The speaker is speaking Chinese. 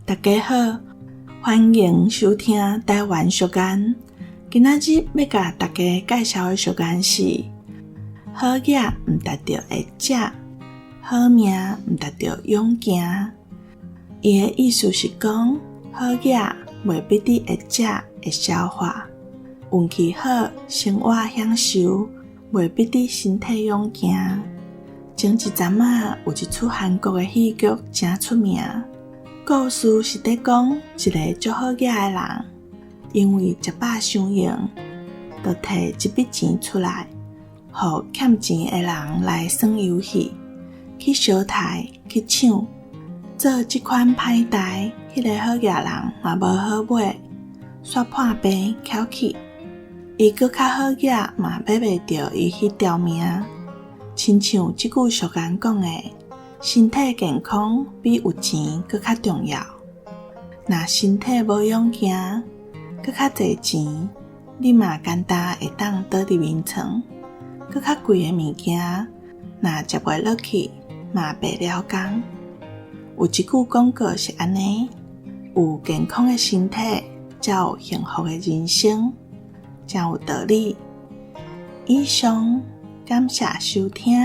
大家好，欢迎收听台湾俗言。今仔日要甲大家介绍的俗言是：好野毋值得会食，好命毋值得勇行。伊的意思是讲，好野未必得会食会消化，运气好，生活享受，未必得身体勇行。前一阵仔有一出韩国的戏剧真出名，故事是在讲一个足好野的人，因为食饱伤用，就摕一笔钱出来，予欠钱的人来耍游戏，去小台去抢。做这款歹代，迄个好野人嘛无好买，煞破病翘起，伊搁较好野嘛买袂着伊迄条命。亲像即句俗言讲的，身体健康比有钱搁较重要。若身体无勇行，搁较侪钱，你嘛简单会当倒入眠床。搁较贵的物件，若食袂落去，嘛白了工。有一句广告是安尼：有健康的身体，才有幸福的人生，真有道理。以上，感谢收听。